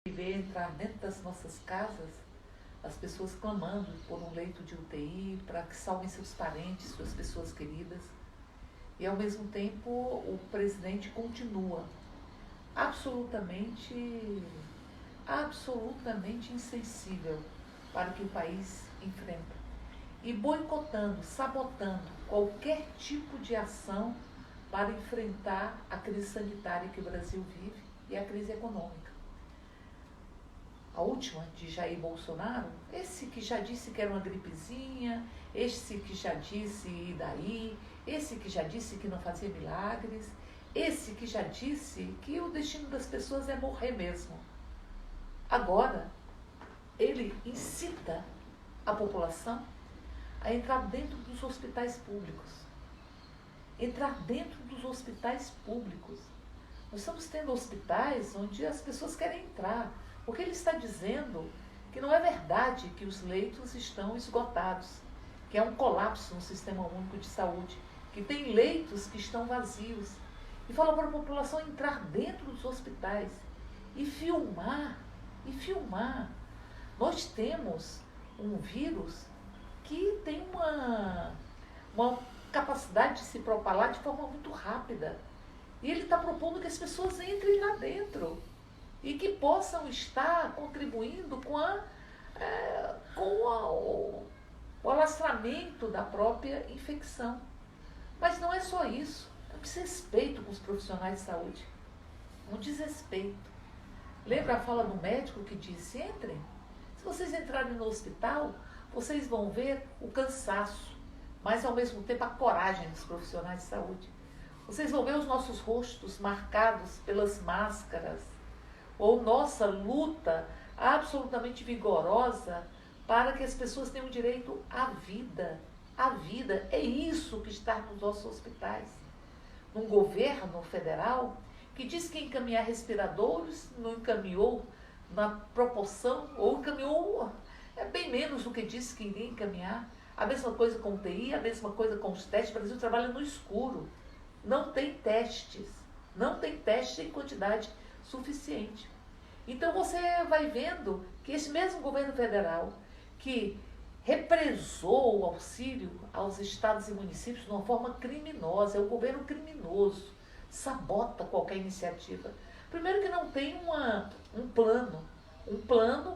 e ver entrar dentro das nossas casas as pessoas clamando por um leito de UTI para que salvem seus parentes, suas pessoas queridas. E ao mesmo tempo o presidente continua absolutamente insensível para o que o país enfrenta e boicotando, sabotando qualquer tipo de ação para enfrentar a crise sanitária que o Brasil vive e a crise econômica. A última, de Jair Bolsonaro, esse que já disse que era uma gripezinha, esse que já disse e daí, esse que já disse que não fazia milagres, esse que já disse que o destino das pessoas é morrer mesmo. Agora, ele incita a população a entrar dentro dos hospitais públicos. Entrar dentro dos hospitais públicos. Nós estamos tendo hospitais onde as pessoas querem entrar, porque ele está dizendo que não é verdade que os leitos estão esgotados, que é um colapso no Sistema Único de Saúde, que tem leitos que estão vazios. E fala para a população entrar dentro dos hospitais e filmar. Nós temos um vírus que tem uma capacidade de se propagar de forma muito rápida. E ele está propondo que as pessoas entrem lá dentro e que possam estar contribuindo com o alastramento da própria infecção. Mas não é só isso. É um desrespeito com os profissionais de saúde. Um desrespeito. Lembra a fala do médico que disse: entrem. Se vocês entrarem no hospital, vocês vão ver o cansaço, mas ao mesmo tempo a coragem dos profissionais de saúde. Vocês vão ver os nossos rostos marcados pelas máscaras, ou nossa luta absolutamente vigorosa para que as pessoas tenham direito à vida. A vida é isso que está nos nossos hospitais. Num governo federal que diz que encaminhar respiradores não encaminhou na proporção, ou encaminhou bem menos do que disse que iria encaminhar. A mesma coisa com UTI, a mesma coisa com os testes. O Brasil trabalha no escuro. Não tem testes em quantidade suficiente. Então você vai vendo que esse mesmo governo federal que represou o auxílio aos estados e municípios de uma forma criminosa, é um governo criminoso, sabota qualquer iniciativa. Primeiro que não tem um plano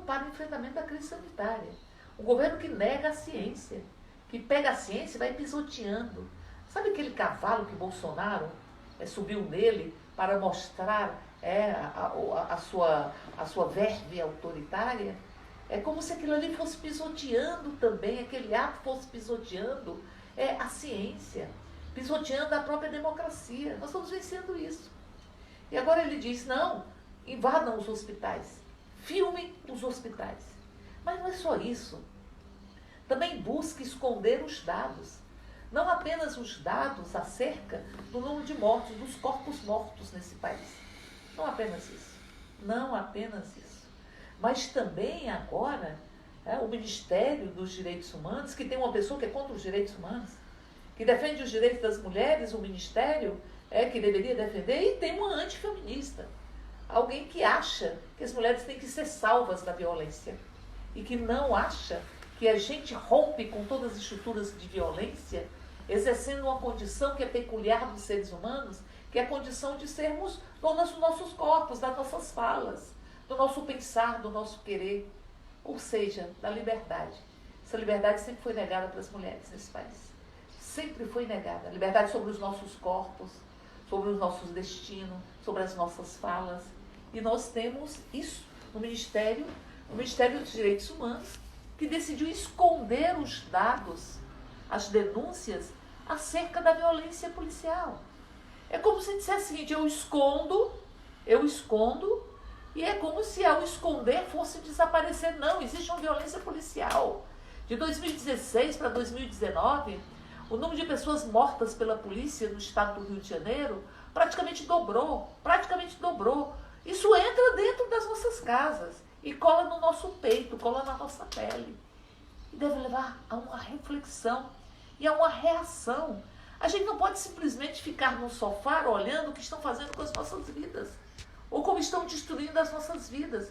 para o enfrentamento da crise sanitária. Um governo que nega a ciência, que pega a ciência e vai pisoteando. Sabe aquele cavalo que Bolsonaro subiu nele para mostrar a sua verve autoritária? É como se aquilo ali fosse pisoteando também, aquele ato fosse pisoteando a ciência, pisoteando a própria democracia. Nós estamos vencendo isso. E agora ele diz: não, invadam os hospitais, filmem os hospitais. Mas não é só isso. Também busca esconder os dados. Não apenas os dados acerca do número de mortos, dos corpos mortos nesse país. Não apenas isso. Mas também agora, o Ministério dos Direitos Humanos, que tem uma pessoa que é contra os direitos humanos, que defende os direitos das mulheres, o Ministério que deveria defender, e tem uma antifeminista. Alguém que acha que as mulheres têm que ser salvas da violência e que não acha que a gente rompe com todas as estruturas de violência, exercendo uma condição que é peculiar dos seres humanos, que é a condição de sermos donas dos nossos corpos, das nossas falas, do nosso pensar, do nosso querer, ou seja, da liberdade. Essa liberdade sempre foi negada para as mulheres nesse país. Sempre foi negada. A liberdade sobre os nossos corpos, sobre os nossos destinos, sobre as nossas falas. E nós temos isso no Ministério dos Direitos Humanos, que decidiu esconder os dados, as denúncias acerca da violência policial. É como se dissesse o seguinte: eu escondo, e é como se ao esconder fosse desaparecer. Não, existe uma violência policial. De 2016 para 2019, o número de pessoas mortas pela polícia no estado do Rio de Janeiro praticamente dobrou. Isso entra dentro das nossas casas e cola no nosso peito, cola na nossa pele. E deve levar a uma reflexão e a uma reação. A gente não pode simplesmente ficar no sofá olhando o que estão fazendo com as nossas vidas, ou como estão destruindo as nossas vidas.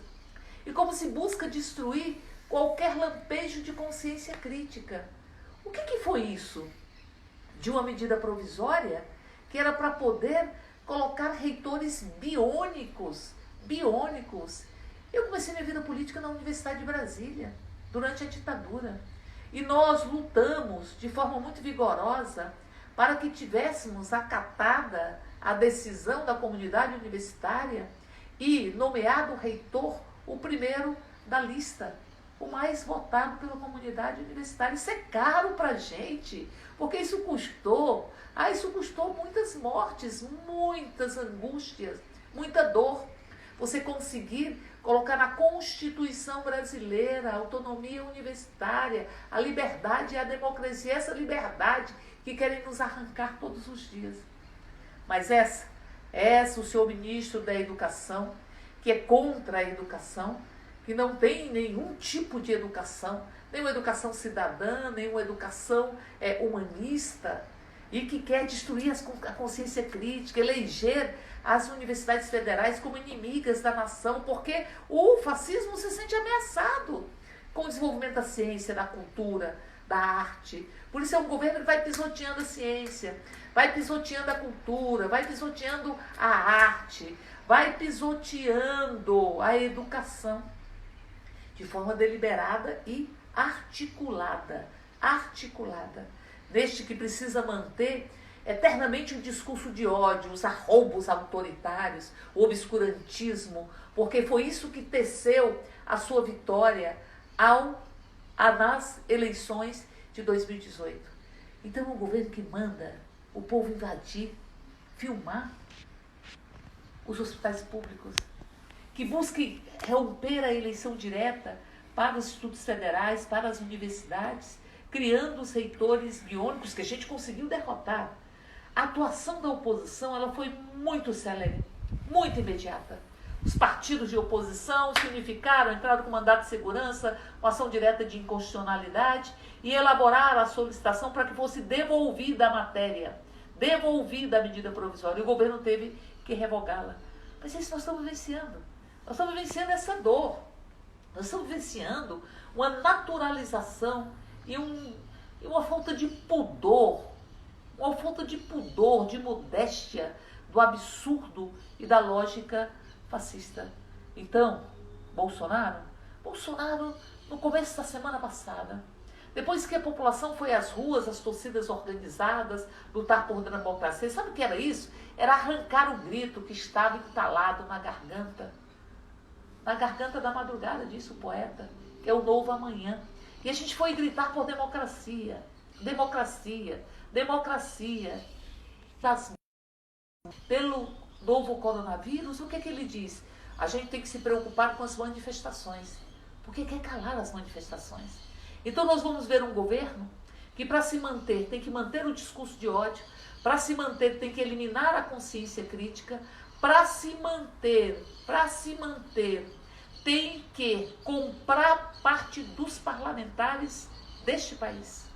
e como se busca destruir qualquer lampejo de consciência crítica. O que foi isso? De uma medida provisória que era para poder colocar reitores biônicos. Eu comecei minha vida política na Universidade de Brasília, durante a ditadura. E nós lutamos de forma muito vigorosa para que tivéssemos acatada a decisão da comunidade universitária e nomeado reitor o primeiro da lista, o mais votado pela comunidade universitária. Isso é caro para a gente, porque isso custou muitas mortes, muitas angústias, muita dor. Você conseguir colocar na Constituição brasileira a autonomia universitária, a liberdade e a democracia, essa liberdade que querem nos arrancar todos os dias. Mas essa o senhor ministro da Educação, que é contra a educação, que não tem nenhum tipo de educação, nenhuma educação cidadã, nenhuma educação humanista, e que quer destruir a consciência crítica, eleger as universidades federais como inimigas da nação, porque o fascismo se sente ameaçado com o desenvolvimento da ciência, da cultura, da arte. Por isso é um governo que vai pisoteando a ciência, vai pisoteando a cultura, vai pisoteando a arte, vai pisoteando a educação de forma deliberada e articulada. Deste que precisa manter eternamente um discurso de ódio, os arroubos autoritários, o obscurantismo, porque foi isso que teceu a sua vitória nas eleições de 2018. Então é um governo que manda o povo invadir, filmar os hospitais públicos, que busque romper a eleição direta para os institutos federais, para as universidades, criando os reitores biônicos que a gente conseguiu derrotar. A atuação da oposição ela foi muito célere, muito imediata. Os partidos de oposição se unificaram, entraram com mandato de segurança, com ação direta de inconstitucionalidade e elaboraram a solicitação para que fosse devolvida a matéria, devolvida a medida provisória. E o governo teve que revogá-la. Mas isso nós estamos vivenciando. Nós estamos vivenciando essa dor. Nós estamos vivenciando uma naturalização e uma falta de pudor, de modéstia, do absurdo e da lógica fascista. Então, Bolsonaro, no começo da semana passada, depois que a população foi às ruas, as torcidas organizadas, lutar por democracia, sabe o que era isso? Era arrancar o grito que estava entalado na garganta da madrugada, disse o poeta, que é o novo amanhã. E a gente foi gritar por democracia. Pelo novo coronavírus, o que ele diz? A gente tem que se preocupar com as manifestações, porque quer calar as manifestações. Então nós vamos ver um governo que para se manter tem que manter o discurso de ódio, para se manter tem que eliminar a consciência crítica, para se manter tem que comprar parte dos parlamentares deste país.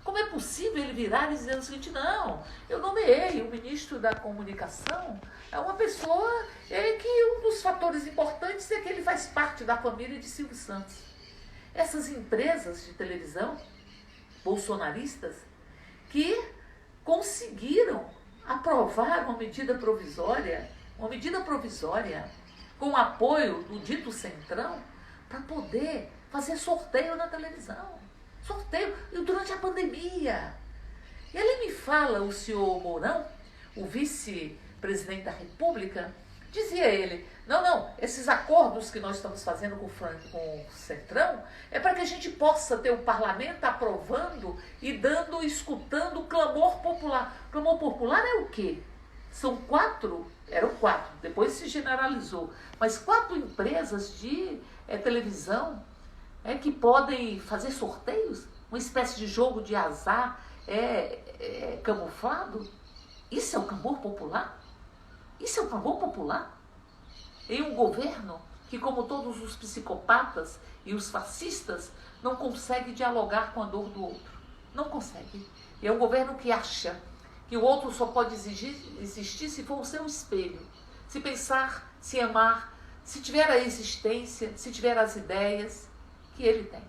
Como é possível ele virar e dizer o seguinte: não, eu nomeei o ministro da Comunicação, é uma pessoa que um dos fatores importantes é que ele faz parte da família de Silvio Santos. Essas empresas de televisão bolsonaristas que conseguiram aprovar uma medida provisória com o apoio do dito Centrão para poder fazer sorteio na televisão. Sorteio durante a pandemia. E ele me fala, o senhor Mourão, o vice-presidente da República, dizia ele, não, esses acordos que nós estamos fazendo com o Centrão é para que a gente possa ter o parlamento aprovando e escutando o clamor popular. Clamor popular é o quê? São eram quatro, depois se generalizou, mas 4 empresas de televisão que podem fazer sorteios, uma espécie de jogo de azar camuflado. Isso é o clamor popular? Em um governo que, como todos os psicopatas e os fascistas, não consegue dialogar com a dor do outro. Não consegue. E é um governo que acha que o outro só pode existir se for o seu espelho. Se pensar, se amar, se tiver a existência, se tiver as ideias que ele tem.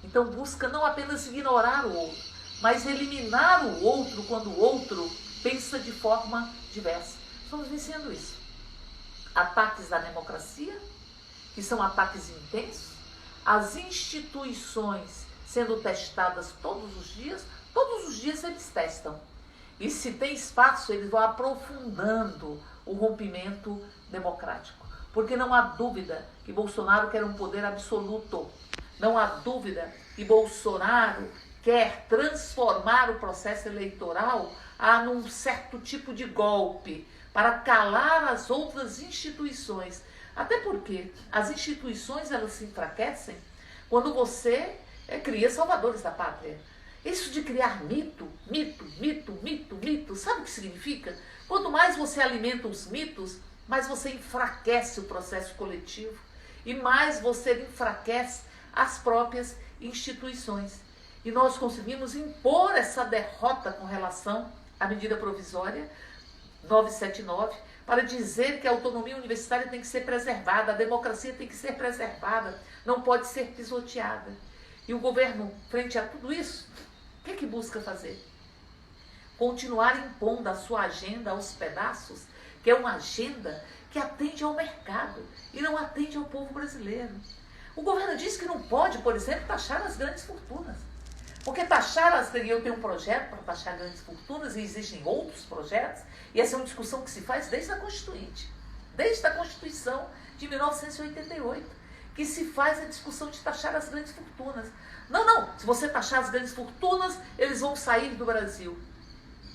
Então busca não apenas ignorar o outro, mas eliminar o outro quando o outro pensa de forma diversa. Estamos vencendo isso. Ataques à democracia, que são ataques intensos, as instituições sendo testadas todos os dias eles testam. E se tem espaço, eles vão aprofundando o rompimento democrático. Porque não há dúvida que Bolsonaro quer um poder absoluto. Não há dúvida que Bolsonaro quer transformar o processo eleitoral num certo tipo de golpe, para calar as outras instituições. Até porque as instituições, elas se enfraquecem quando você cria salvadores da pátria. Isso de criar mito, sabe o que significa? Quanto mais você alimenta os mitos, mais você enfraquece o processo coletivo e mais você enfraquece as próprias instituições. E nós conseguimos impor essa derrota com relação à medida provisória 979, para dizer que a autonomia universitária tem que ser preservada, a democracia tem que ser preservada, não pode ser pisoteada. E o governo, frente a tudo isso, o que busca fazer? Continuar impondo a sua agenda aos pedaços, que é uma agenda que atende ao mercado e não atende ao povo brasileiro. O governo diz que não pode, por exemplo, taxar as grandes fortunas. Porque eu tenho um projeto para taxar grandes fortunas e existem outros projetos, e essa é uma discussão que se faz desde a Constituinte, desde a Constituição de 1988, que se faz a discussão de taxar as grandes fortunas. Não, se você taxar as grandes fortunas, eles vão sair do Brasil.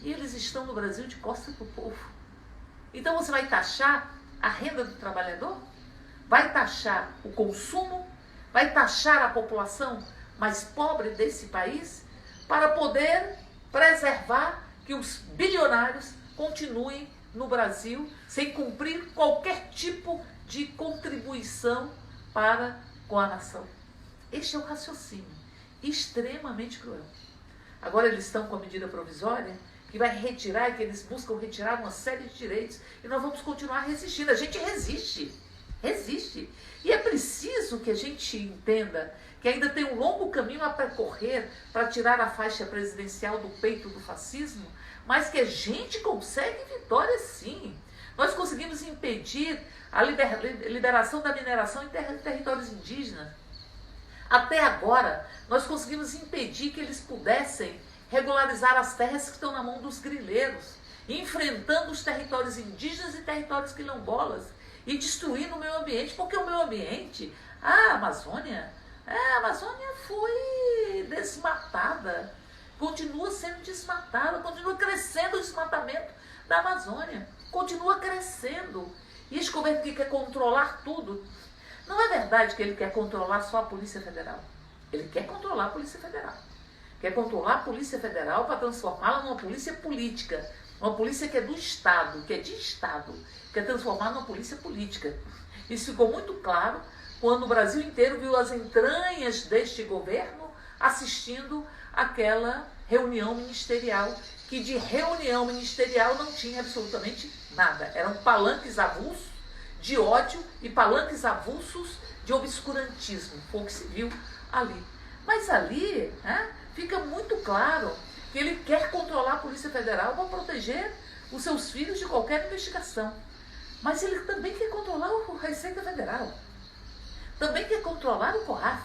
E eles estão no Brasil de costas para o povo. Então você vai taxar a renda do trabalhador? Vai taxar o consumo? Vai taxar a população mais pobre desse país, para poder preservar que os bilionários continuem no Brasil sem cumprir qualquer tipo de contribuição para com a nação. Este é um raciocínio extremamente cruel. Agora eles estão com a medida provisória que vai retirar, que eles buscam retirar uma série de direitos, e nós vamos continuar resistindo. A gente resiste. E é preciso que a gente entenda que ainda tem um longo caminho a percorrer para tirar a faixa presidencial do peito do fascismo, mas que a gente consegue vitória sim. Nós conseguimos impedir a liberação da mineração em territórios indígenas. Até agora, nós conseguimos impedir que eles pudessem regularizar as terras que estão na mão dos grileiros, enfrentando os territórios indígenas e territórios quilombolas, e destruindo o meio ambiente, porque o meio ambiente, a Amazônia foi desmatada, continua sendo desmatada, continua crescendo o desmatamento da Amazônia, continua crescendo. E esse governo que quer controlar tudo, não é verdade que ele quer controlar só a Polícia Federal. Ele quer controlar a Polícia Federal. Quer controlar a Polícia Federal para transformá-la numa polícia política, uma polícia que é do Estado, que é de Estado, quer transformar numa polícia política. Isso ficou muito claro quando o Brasil inteiro viu as entranhas deste governo assistindo àquela reunião ministerial, que de reunião ministerial não tinha absolutamente nada. Eram palanques avulsos de ódio e palanques avulsos de obscurantismo. Foi o que se viu ali. Mas ali fica muito claro que ele quer controlar a Polícia Federal para proteger os seus filhos de qualquer investigação. Mas ele também quer controlar a Receita Federal. Também quer controlar o COAF.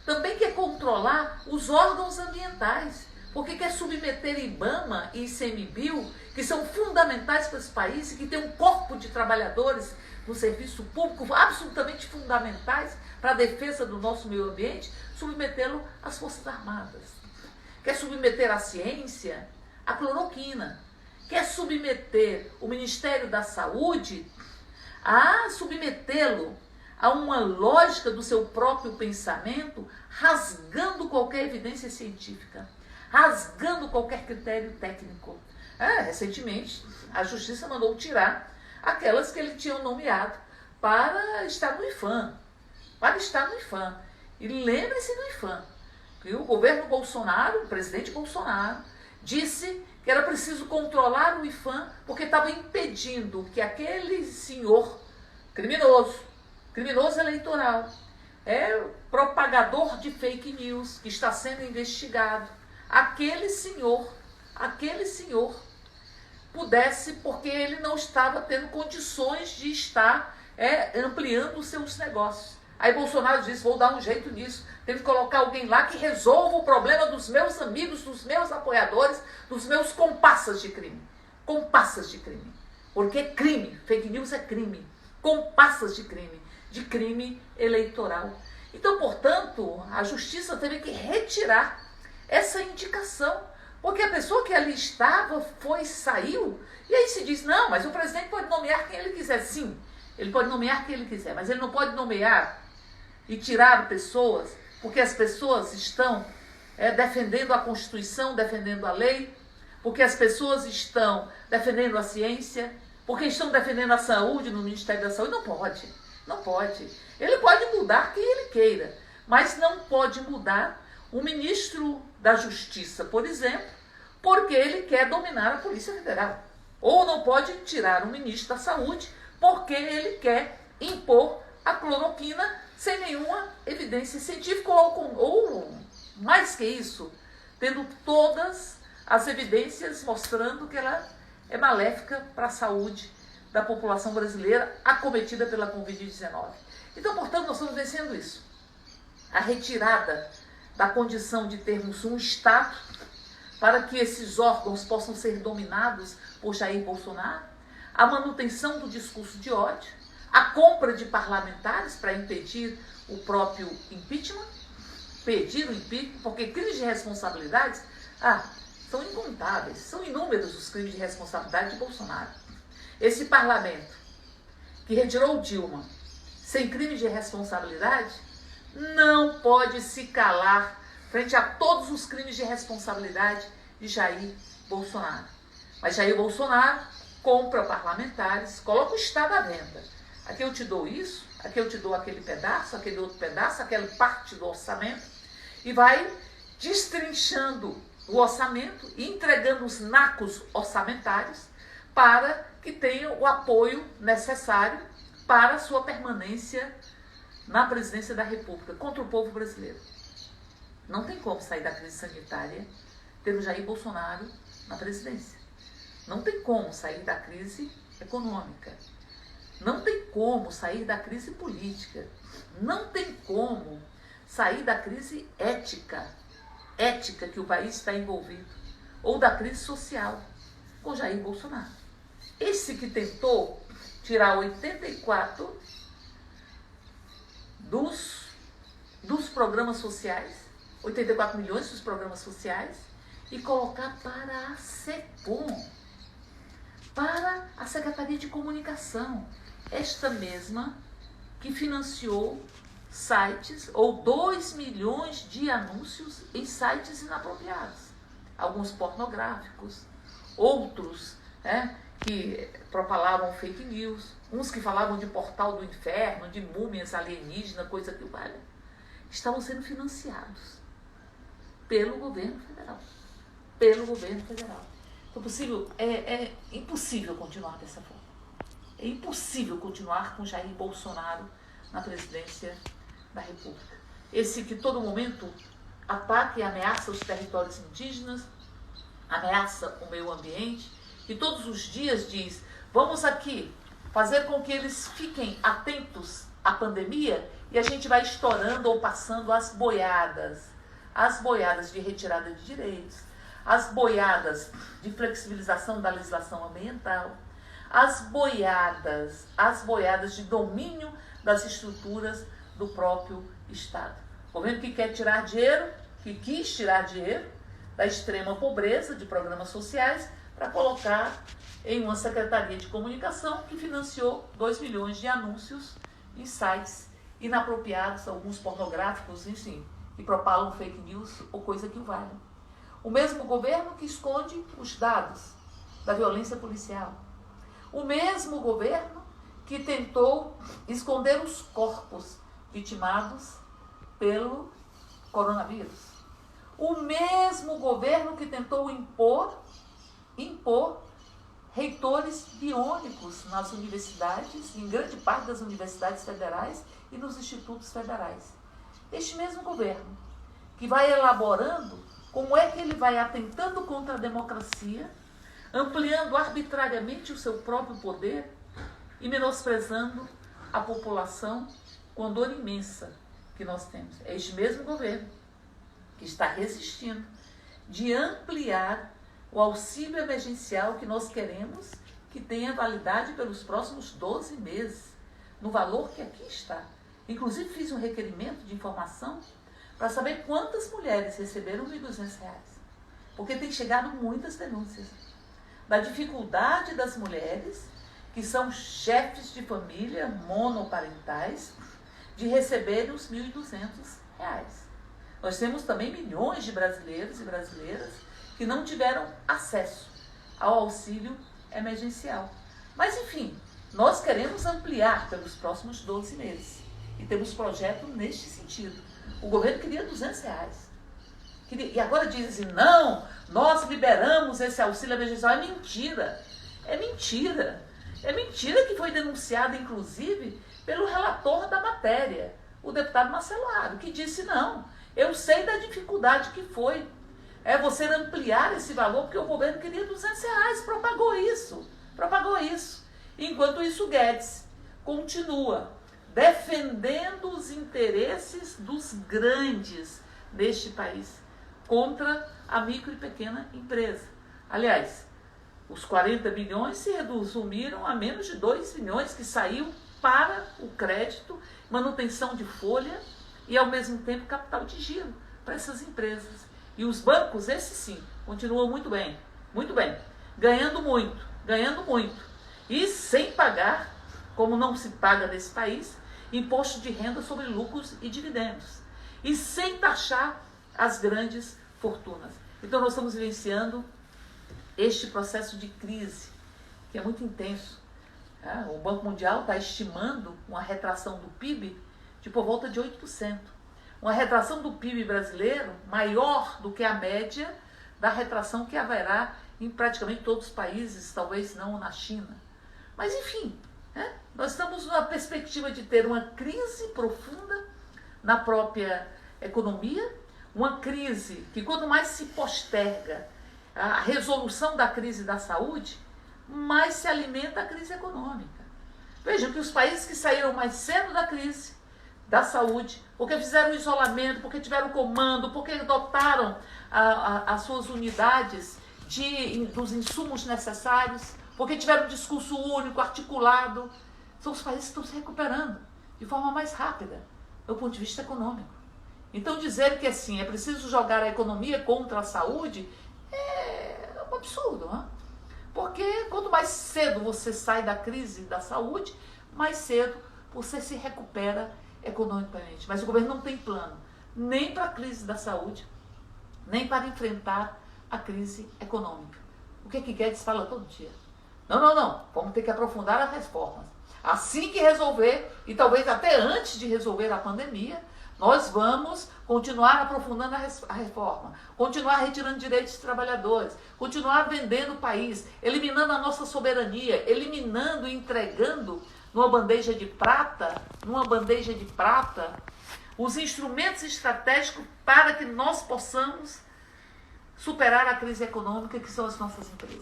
Também quer controlar os órgãos ambientais. Porque quer submeter IBAMA e ICMBio, que são fundamentais para esse país e que tem um corpo de trabalhadores no serviço público absolutamente fundamentais para a defesa do nosso meio ambiente, submetê-lo às Forças Armadas. Quer submeter a ciência à cloroquina. Quer submeter o Ministério da Saúde a submetê-lo a uma lógica do seu próprio pensamento, rasgando qualquer evidência científica, rasgando qualquer critério técnico. Recentemente, a Justiça mandou tirar aquelas que ele tinha nomeado para estar no IFAM. E lembre-se do IFAM, que o governo Bolsonaro, o presidente Bolsonaro, disse que era preciso controlar o IFAM porque estava impedindo que aquele senhor criminoso, criminoso eleitoral, é propagador de fake news, que está sendo investigado. Aquele senhor pudesse, porque ele não estava tendo condições de estar ampliando os seus negócios. Aí Bolsonaro disse, vou dar um jeito nisso, tenho que colocar alguém lá que resolva o problema dos meus amigos, dos meus apoiadores, dos meus comparsas de crime. Comparsas de crime. Porque é crime, fake news é crime. Comparsas de crime eleitoral. Então, portanto, a justiça teve que retirar essa indicação, porque a pessoa que ali estava saiu, e aí se diz, não, mas o presidente pode nomear quem ele quiser. Sim, ele pode nomear quem ele quiser, mas ele não pode nomear e tirar pessoas, porque as pessoas estão defendendo a Constituição, defendendo a lei, porque as pessoas estão defendendo a ciência, porque estão defendendo a saúde no Ministério da Saúde. Não pode, não pode. Ele pode mudar quem ele queira, mas não pode mudar o ministro da Justiça, por exemplo, porque ele quer dominar a Polícia Federal. Ou não pode tirar o ministro da Saúde porque ele quer impor a cloroquina sem nenhuma evidência científica ou mais que isso, tendo todas as evidências mostrando que ela é maléfica para a saúde da população brasileira acometida pela Covid-19. Então, portanto, nós estamos vencendo isso. A retirada da condição de termos um Estado para que esses órgãos possam ser dominados por Jair Bolsonaro, a manutenção do discurso de ódio, a compra de parlamentares para impedir o próprio impeachment, pedir o impeachment, porque crimes de responsabilidades são incontáveis, são inúmeros os crimes de responsabilidade de Bolsonaro. Esse parlamento que retirou Dilma sem crime de responsabilidade não pode se calar frente a todos os crimes de responsabilidade de Jair Bolsonaro. Mas Jair Bolsonaro compra parlamentares, coloca o Estado à venda. Aqui eu te dou isso, aqui eu te dou aquele pedaço, aquele outro pedaço, aquela parte do orçamento, e vai destrinchando o orçamento e entregando os nacos orçamentários para que tenham o apoio necessário para a sua permanência na presidência da República contra o povo brasileiro. Não tem como sair da crise sanitária tendo Jair Bolsonaro na presidência. Não tem como sair da crise econômica. Não tem como sair da crise política. Não tem como sair da crise ética que o país está envolvido, ou da crise social, com Jair Bolsonaro. Esse que tentou tirar 84 dos programas sociais, 84 milhões dos programas sociais, e colocar para a SECOM, para a Secretaria de Comunicação, esta mesma que financiou sites, ou 2 milhões de anúncios em sites inapropriados, alguns pornográficos, outros que propalavam fake news, uns que falavam de portal do inferno, de múmias alienígenas, coisa que vale, estavam sendo financiados pelo governo federal. Então, é impossível continuar dessa forma. É impossível continuar com Jair Bolsonaro na presidência da República. Esse que todo momento ataca e ameaça os territórios indígenas, ameaça o meio ambiente, e todos os dias diz, vamos aqui fazer com que eles fiquem atentos à pandemia, e a gente vai estourando ou passando as boiadas de retirada de direitos, as boiadas de flexibilização da legislação ambiental, as boiadas de domínio das estruturas do próprio Estado. O governo que quer tirar dinheiro, que quis tirar dinheiro da extrema pobreza de programas sociais para colocar em uma secretaria de comunicação que financiou 2 milhões de anúncios em sites inapropriados, alguns pornográficos, enfim, que propalam fake news ou coisa que o valha. O mesmo governo que esconde os dados da violência policial. O mesmo governo que tentou esconder os corpos vitimados pelo coronavírus. O mesmo governo que tentou impor reitores biônicos nas universidades, em grande parte das universidades federais e nos institutos federais. Este mesmo governo, que vai elaborando como é que ele vai atentando contra a democracia, ampliando arbitrariamente o seu próprio poder e menosprezando a população com a dor imensa que nós temos. É este mesmo governo que está resistindo de ampliar o auxílio emergencial que nós queremos que tenha validade pelos próximos 12 meses, no valor que aqui está. Inclusive fiz um requerimento de informação para saber quantas mulheres receberam R$ 1.200, porque tem chegado muitas denúncias da dificuldade das mulheres, que são chefes de família monoparentais, de receberem os R$ 1.200. Nós temos também milhões de brasileiros e brasileiras que não tiveram acesso ao auxílio emergencial. Mas, enfim, nós queremos ampliar pelos próximos 12 meses. E temos projeto neste sentido. O governo queria R$ 200. E agora dizem, não, nós liberamos esse auxílio emergencial. É mentira. É mentira. É mentira que foi denunciada, inclusive, pelo relator da matéria, o deputado Marcelo Aro, que disse, não, eu sei da dificuldade que foi você ampliar esse valor, porque o governo queria R$ 200, propagou isso. Enquanto isso, Guedes continua defendendo os interesses dos grandes deste país contra a micro e pequena empresa. Aliás, os 40 bilhões se resumiram a menos de 2 bilhões que saiu para o crédito, manutenção de folha e, ao mesmo tempo, capital de giro para essas empresas. E os bancos, esses sim, continuam muito bem, ganhando muito. E sem pagar, como não se paga nesse país, imposto de renda sobre lucros e dividendos. E sem taxar as grandes fortunas. Então nós estamos vivenciando este processo de crise, que é muito intenso. O Banco Mundial está estimando uma retração do PIB de por volta de 8%. Uma retração do PIB brasileiro maior do que a média da retração que haverá em praticamente todos os países, talvez não na China. Mas, enfim, nós estamos na perspectiva de ter uma crise profunda na própria economia, uma crise que, quanto mais se posterga a resolução da crise da saúde, mais se alimenta a crise econômica. Vejam que os países que saíram mais cedo da crise da saúde, porque fizeram isolamento, porque tiveram comando, porque dotaram as suas unidades dos insumos necessários, porque tiveram um discurso único, articulado, são os países que estão se recuperando de forma mais rápida, do ponto de vista econômico. Então dizer que assim, é preciso jogar a economia contra a saúde é um absurdo, não é? Porque quanto mais cedo você sai da crise da saúde, mais cedo você se recupera economicamente. Mas o governo não tem plano nem para a crise da saúde, nem para enfrentar a crise econômica. O que Guedes fala todo dia? Não, vamos ter que aprofundar as reformas. Assim que resolver, e talvez até antes de resolver a pandemia, nós vamos continuar aprofundando a reforma, continuar retirando direitos dos trabalhadores, continuar vendendo o país, eliminando a nossa soberania, eliminando e entregando numa bandeja de prata, os instrumentos estratégicos para que nós possamos superar a crise econômica que são as nossas empresas.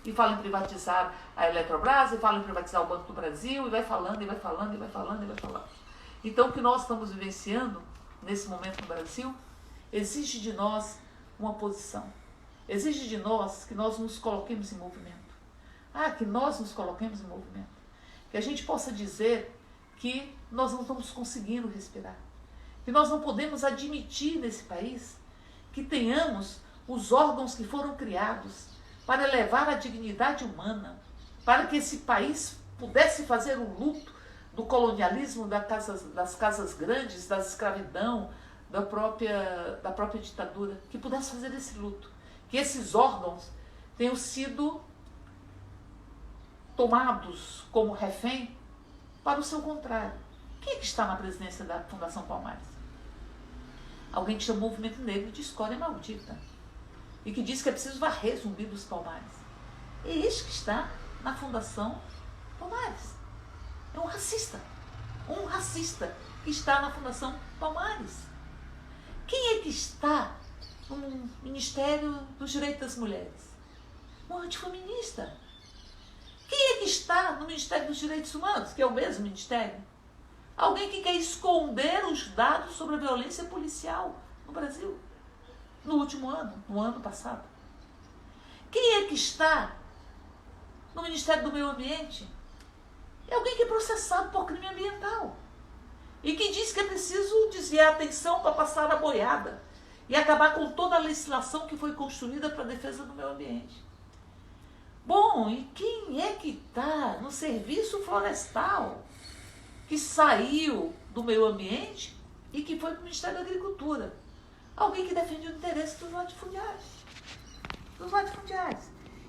E fala em privatizar a Eletrobras, e fala em privatizar o Banco do Brasil, e vai falando. Então, o que nós estamos vivenciando nesse momento no Brasil exige de nós uma posição. Exige de nós que nós nos coloquemos em movimento. Que a gente possa dizer que nós não estamos conseguindo respirar. Que nós não podemos admitir nesse país que tenhamos os órgãos que foram criados para elevar a dignidade humana, para que esse país pudesse fazer o luto do colonialismo, das casas grandes, da escravidão, da própria ditadura, que pudesse fazer esse luto. Que esses órgãos tenham sido tomados como refém para o seu contrário. Quem é que está na presidência da Fundação Palmares? Alguém que chama o movimento negro de escória maldita. E que diz que é preciso varrer Zumbi dos Palmares. é este que está na Fundação Palmares. É um racista que está na Fundação Palmares. Quem é que está no Ministério dos Direitos das Mulheres? Um antifeminista. Quem é que está no Ministério dos Direitos Humanos, que é o mesmo ministério? Alguém que quer esconder os dados sobre a violência policial no Brasil, no último ano, no ano passado. Quem é que está no Ministério do Meio Ambiente? É alguém que é processado por crime ambiental e que diz que é preciso desviar a atenção para passar a boiada e acabar com toda a legislação que foi construída para a defesa do meio ambiente. Bom, e quem é que está no Serviço Florestal, que saiu do meio ambiente e que foi para o Ministério da Agricultura? Alguém que defende o interesse dos latifundiários.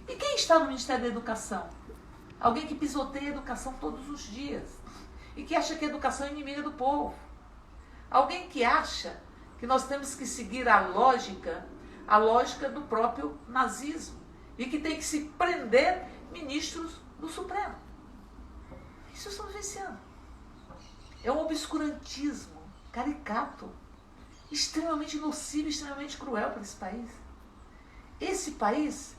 E quem está no Ministério da Educação? Alguém que pisoteia a educação todos os dias e que acha que a educação é inimiga do povo. Alguém que acha que nós temos que seguir a lógica do próprio nazismo e que tem que se prender ministros do Supremo. Isso estamos vivenciando. É um obscurantismo caricato, extremamente nocivo, extremamente cruel para esse país. Esse país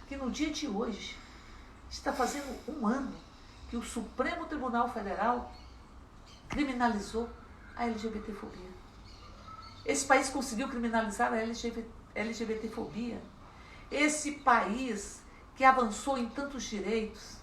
que no dia de hoje está fazendo um ano que o Supremo Tribunal Federal criminalizou a LGBTfobia. Esse país conseguiu criminalizar a LGBTfobia. Esse país que avançou em tantos direitos,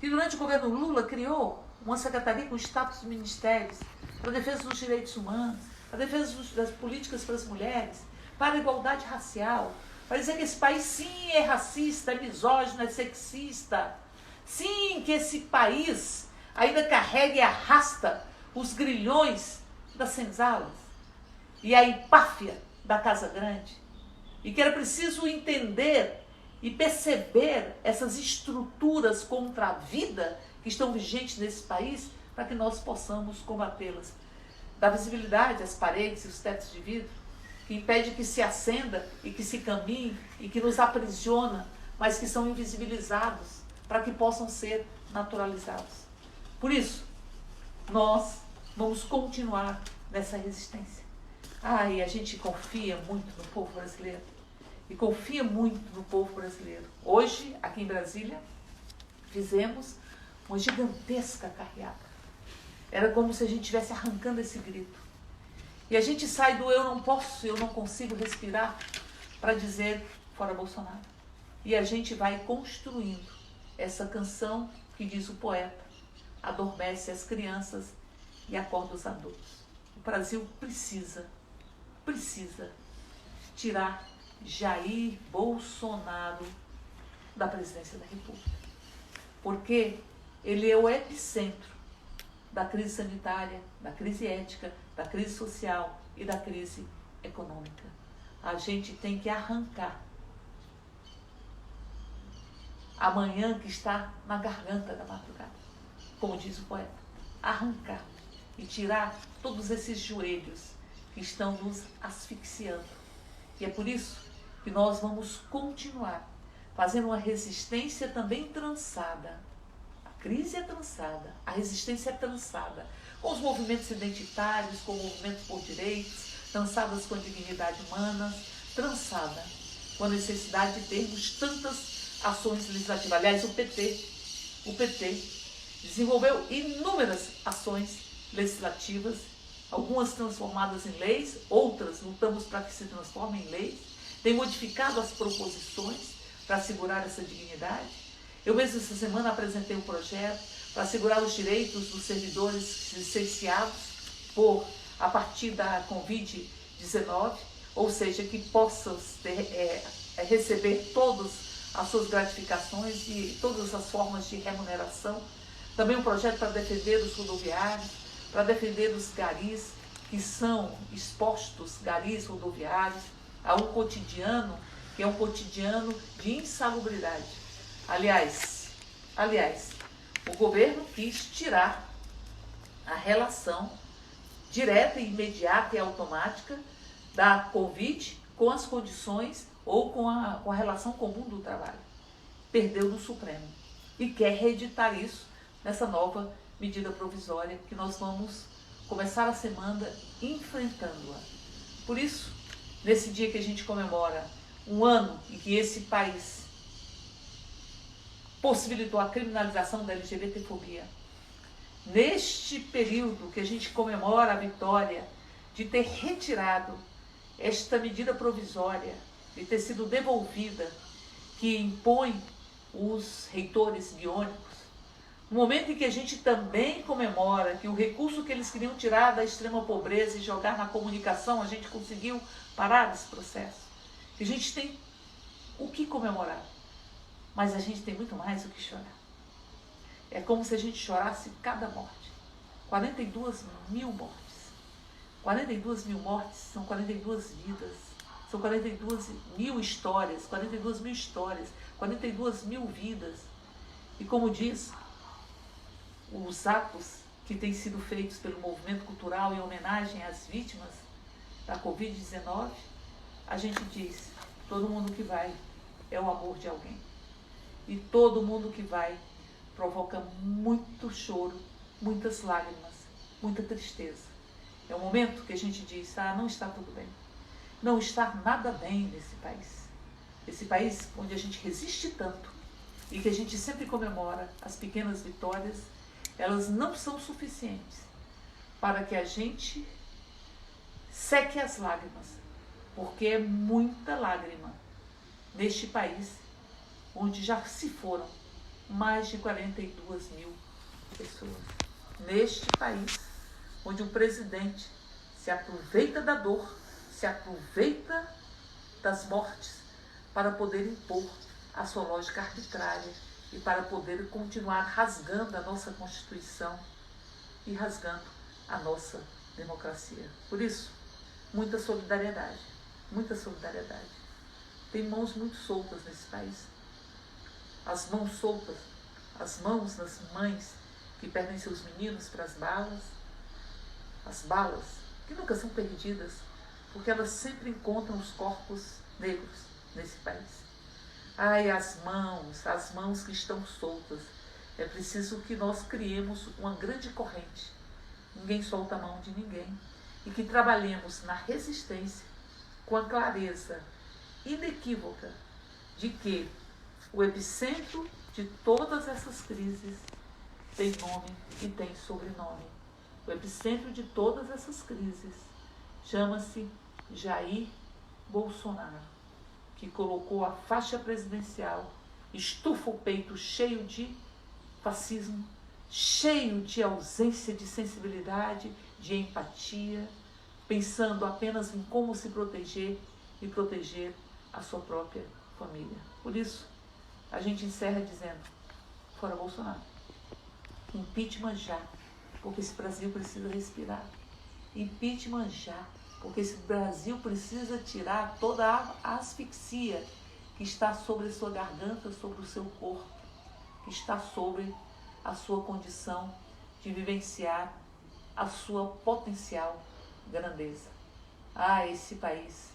que durante o governo Lula criou uma secretaria com status de ministérios para a defesa dos direitos humanos, para a defesa das políticas para as mulheres, para a igualdade racial, para dizer que esse país sim é racista, é misógino, é sexista. Sim, que esse país ainda carrega e arrasta os grilhões das senzalas e a empáfia da Casa Grande. E que era preciso entender e perceber essas estruturas contra a vida que estão vigentes nesse país para que nós possamos combatê-las. Dar visibilidade às paredes e os tetos de vidro, que impede que se acenda e que se caminhe e que nos aprisiona, mas que são invisibilizados para que possam ser naturalizados. Por isso, nós vamos continuar nessa resistência. E a gente confia muito no povo brasileiro. E confia muito no povo brasileiro. Hoje, aqui em Brasília, fizemos uma gigantesca carreata. Era como se a gente estivesse arrancando esse grito. E a gente sai do eu não posso, eu não consigo respirar para dizer fora Bolsonaro. E a gente vai construindo essa canção que diz o poeta: adormece as crianças e acorda os adultos. O Brasil precisa tirar Jair Bolsonaro da presidência da República. Porque ele é o epicentro da crise sanitária, da crise ética, da crise social e da crise econômica. A gente tem que arrancar a manhã que está na garganta da madrugada, como diz o poeta. Arrancar e tirar todos esses joelhos que estão nos asfixiando. E é por isso que nós vamos continuar fazendo uma resistência também trançada. A crise é trançada, a resistência é trançada, com os movimentos identitários, com movimentos por direitos, trançadas com a dignidade humana, trançada com a necessidade de termos tantas ações legislativas. Aliás, o PT desenvolveu inúmeras ações legislativas, algumas transformadas em leis, outras lutamos para que se transformem em leis, tem modificado as proposições para assegurar essa dignidade. Eu mesmo essa semana apresentei um projeto para assegurar os direitos dos servidores licenciados a partir da Covid-19, ou seja, que possam receber todas as suas gratificações e todas as formas de remuneração. Também um projeto para defender os rodoviários, para defender os garis que são expostos, garis rodoviários, a um cotidiano que é um cotidiano de insalubridade. Aliás, o governo quis tirar a relação direta, imediata e automática da Covid com as condições ou com a relação comum do trabalho. perdeu no Supremo e quer reeditar isso nessa nova medida provisória que nós vamos começar a semana enfrentando-a. Por isso, nesse dia que a gente comemora um ano em que esse país possibilitou a criminalização da LGBTfobia, neste período que a gente comemora a vitória de ter retirado esta medida provisória, de ter sido devolvida, que impõe os reitores biônicos, no momento em que a gente também comemora que o recurso que eles queriam tirar da extrema pobreza e jogar na comunicação, a gente conseguiu parar esse processo. Que a gente tem o que comemorar, mas a gente tem muito mais o que chorar. É como se a gente chorasse cada morte. 42 mil mortes. 42 mil mortes são 42 vidas. São 42 mil histórias, 42 mil histórias, 42 mil vidas. E como diz, os atos que têm sido feitos pelo movimento cultural em homenagem às vítimas da Covid-19, a gente diz, todo mundo que vai é o amor de alguém. E todo mundo que vai provoca muito choro, muitas lágrimas, muita tristeza. É o momento que a gente diz, não está tudo bem. Não está nada bem nesse país. Esse país onde a gente resiste tanto e que a gente sempre comemora as pequenas vitórias, elas não são suficientes para que a gente seque as lágrimas, porque é muita lágrima neste país onde já se foram mais de 42 mil pessoas. Neste país onde o presidente se aproveita da dor, se aproveita das mortes para poder impor a sua lógica arbitrária e para poder continuar rasgando a nossa Constituição e rasgando a nossa democracia. Por isso, muita solidariedade, muita solidariedade. Tem mãos muito soltas nesse país. As mãos soltas, as mãos das mães que perdem seus meninos para as balas, que nunca são perdidas, porque elas sempre encontram os corpos negros nesse país. Ai, as mãos que estão soltas. É preciso que nós criemos uma grande corrente. Ninguém solta a mão de ninguém. E que trabalhemos na resistência com a clareza inequívoca de que o epicentro de todas essas crises tem nome e tem sobrenome. O epicentro de todas essas crises chama-se Jair Bolsonaro, que colocou a faixa presidencial, estufa o peito cheio de fascismo, cheio de ausência de sensibilidade, de empatia, pensando apenas em como se proteger e proteger a sua própria família. Por isso, a gente encerra dizendo, fora Bolsonaro. Impeachment já, porque esse Brasil precisa respirar. Impeachment já, porque esse Brasil precisa tirar toda a asfixia que está sobre a sua garganta, sobre o seu corpo, que está sobre a sua condição de vivenciar a sua potencial grandeza. Esse país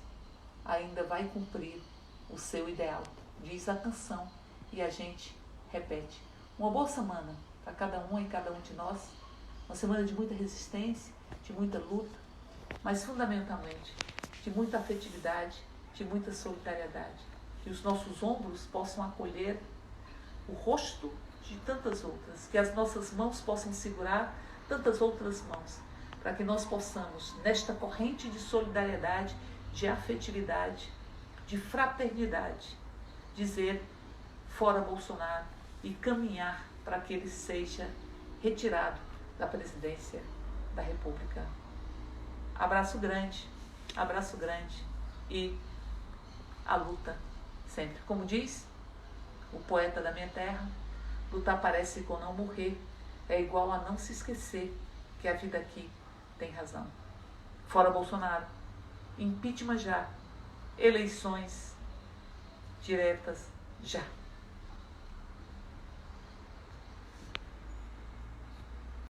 ainda vai cumprir o seu ideal, diz a canção, e a gente repete. Uma boa semana para cada um e cada um de nós, uma semana de muita resistência, de muita luta, mas fundamentalmente de muita afetividade, de muita solidariedade. Que os nossos ombros possam acolher o rosto de tantas outras, que as nossas mãos possam segurar tantas outras mãos, para que nós possamos, nesta corrente de solidariedade, de afetividade, de fraternidade, dizer fora Bolsonaro e caminhar para que ele seja retirado da presidência da República. Abraço grande e a luta sempre. Como diz o poeta da minha terra, lutar parece com não morrer, é igual a não se esquecer que a vida aqui tem razão. Fora Bolsonaro, impeachment já, eleições diretas já.